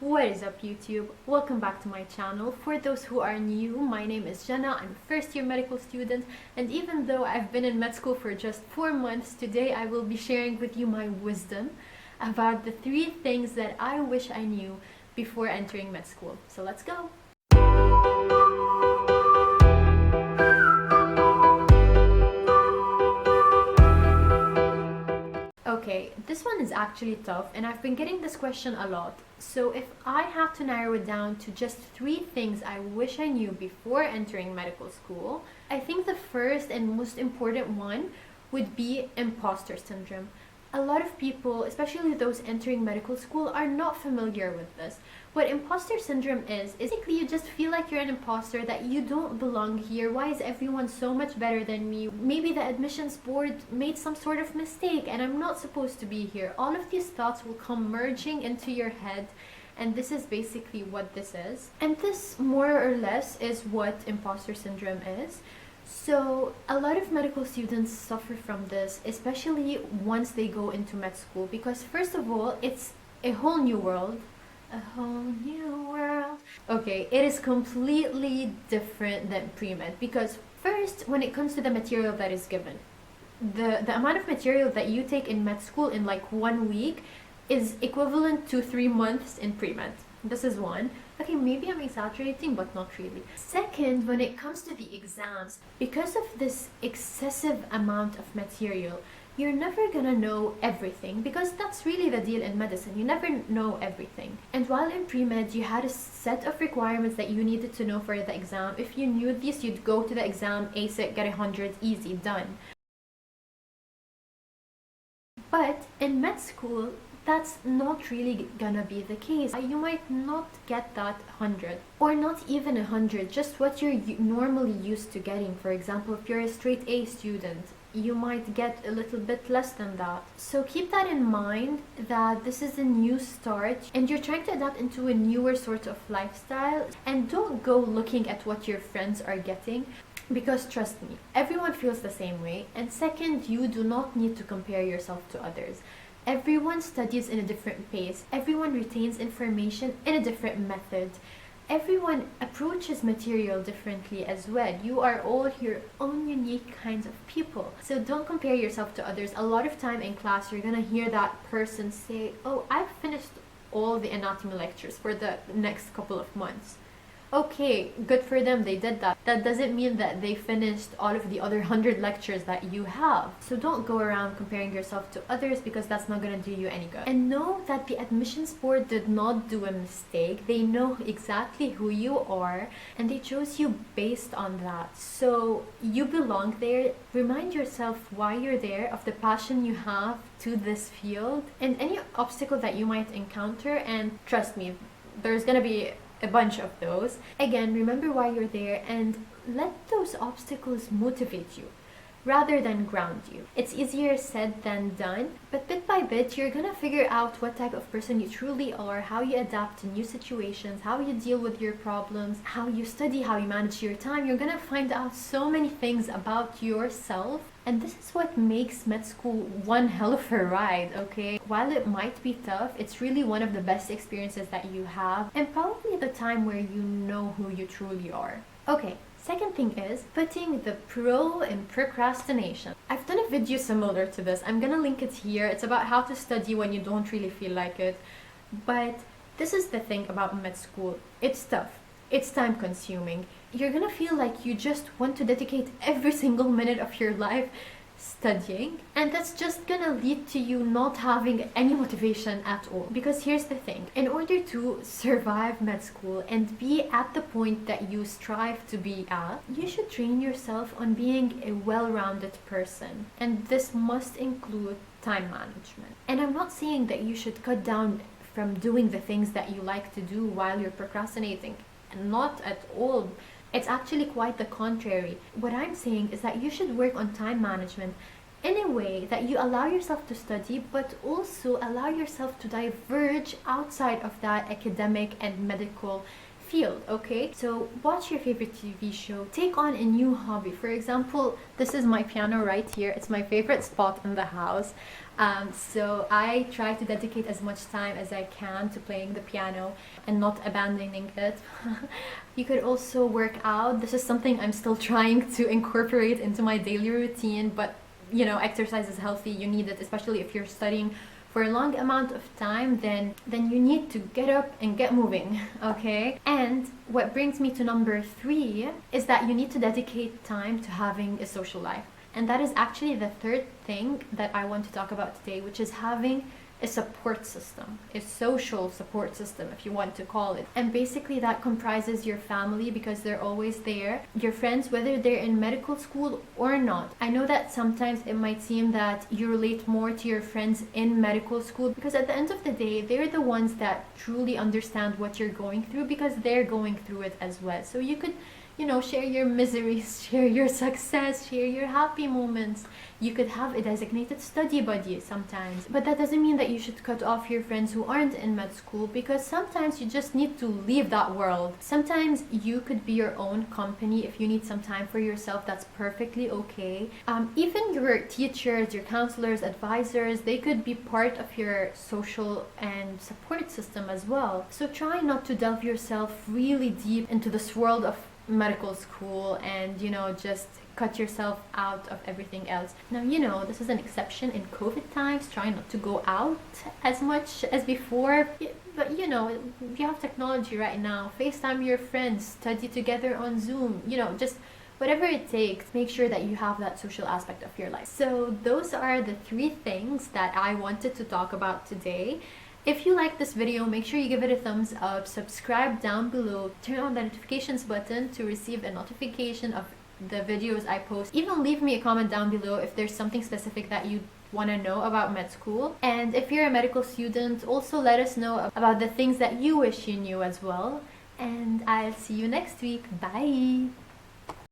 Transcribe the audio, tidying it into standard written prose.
What is up, YouTube? Welcome back to my channel. For those who are new, my name is Jenna. I'm a first-year medical student, and even though I've been in med school for just 4 months, today I will be sharing with you my wisdom about the 3 things that I wish I knew before entering med school. So let's go! Okay, this one is actually tough, and I've been getting this question a lot. So if I had to narrow it down to just 3 things I wish I knew before entering medical school, I think the first and most important one would be imposter syndrome. A lot of people, especially those entering medical school, are not familiar with this. What imposter syndrome is basically you just feel like you're an imposter, that you don't belong here. Why is everyone so much better than me? Maybe the admissions board made some sort of mistake and I'm not supposed to be here. All of these thoughts will come merging into your head, and this is basically what this is. And this, more or less, is what imposter syndrome is. So a lot of medical students suffer from this, especially once they go into med school, because first of all, it's a whole new world. A whole new world. Okay, it is completely different than pre-med, because first, when it comes to the material that is given, the amount of material that you take in med school in like 1 week is equivalent to 3 months in pre-med. This is one. Okay, maybe I'm exaggerating, but not really. Second, when it comes to the exams, because of this excessive amount of material, you're never gonna know everything, because that's really the deal in medicine. You never know everything. And while in pre-med, you had a set of requirements that you needed to know for the exam. If you knew these, you'd go to the exam, ace it, get 100, easy, done. But in med school, that's not really gonna be the case. You might not get that 100, or not even 100, just what you're normally used to getting. For example, if you're a straight A student, you might get a little bit less than that. So keep that in mind, that this is a new start and you're trying to adapt into a newer sort of lifestyle. And don't go looking at what your friends are getting, because trust me, everyone feels the same way. And second, you do not need to compare yourself to others. Everyone studies in a different pace. Everyone retains information in a different method. Everyone approaches material differently as well. You are all your own unique kinds of people. So don't compare yourself to others. A lot of time in class, you're gonna hear that person say, "Oh, I've finished all the anatomy lectures for the next couple of months." Okay, good for them, they did that. That doesn't mean that they finished all of the other 100 lectures that you have. So don't go around comparing yourself to others, because that's not gonna do you any good. And know that the admissions board did not do a mistake. They know exactly who you are, and they chose you based on that. So you belong there. Remind yourself why you're there, of the passion you have to this field, and any obstacle that you might encounter, and trust me, there's gonna be a bunch of those. Again, remember why you're there and let those obstacles motivate you rather than ground you. It's easier said than done, but bit by bit, you're gonna figure out what type of person you truly are, how you adapt to new situations, how you deal with your problems, how you study, how you manage your time. You're gonna find out so many things about yourself. And this is what makes med school one hell of a ride, okay? While it might be tough, it's really one of the best experiences that you have, and probably the time where you know who you truly are. Okay, second thing is putting the pro in procrastination. I've done a video similar to this. I'm gonna link it here. It's about how to study when you don't really feel like it. But this is the thing about med school. It's tough. It's time consuming. You're gonna feel like you just want to dedicate every single minute of your life studying, and that's just gonna lead to you not having any motivation at all. Because here's the thing, in order to survive med school and be at the point that you strive to be at, you should train yourself on being a well-rounded person, and this must include time management. And I'm not saying that you should cut down from doing the things that you like to do while you're procrastinating. Not at all. It's actually quite the contrary. What I'm saying is that you should work on time management in a way that you allow yourself to study, but also allow yourself to diverge outside of that academic and medical field, okay? So watch your favorite TV show, take on a new hobby. For example, this is my piano right here. It's my favorite spot in the house. So I try to dedicate as much time as I can to playing the piano and not abandoning it. You could also work out. This is something I'm still trying to incorporate into my daily routine, but you know, exercise is healthy. You need it, especially if you're studying for a long amount of time, then you need to get up and get moving, okay? And what brings me to number 3 is that you need to dedicate time to having a social life. And that is actually the third thing that I want to talk about today, which is having a support system, a social support system, if you want to call it. And basically that comprises your family, because they're always there, your friends, whether they're in medical school or not. I know that sometimes it might seem that you relate more to your friends in medical school, because at the end of the day, they're the ones that truly understand what you're going through, because they're going through it as well. So you could, you know, share your miseries, share your success, share your happy moments. You could have a designated study buddy sometimes. But that doesn't mean that you should cut off your friends who aren't in med school, because sometimes you just need to leave that world. Sometimes you could be your own company. If you need some time for yourself, that's perfectly okay. Even your teachers, your counselors, advisors, they could be part of your social and support system as well. So try not to delve yourself really deep into this world of medical school and, you know, just cut yourself out of everything else. Now, you know, this is an exception in COVID times. Try not to go out as much as before. But, you know, you have technology right now. FaceTime your friends, study together on Zoom, you know, just whatever it takes, make sure that you have that social aspect of your life. So those are the 3 things that I wanted to talk about today. If you like this video, make sure you give it a thumbs up, subscribe down below, turn on the notifications button to receive a notification of the videos I post. Even leave me a comment down below if there's something specific that you want to know about med school. And if you're a medical student, also let us know about the things that you wish you knew as well. And I'll see you next week. Bye!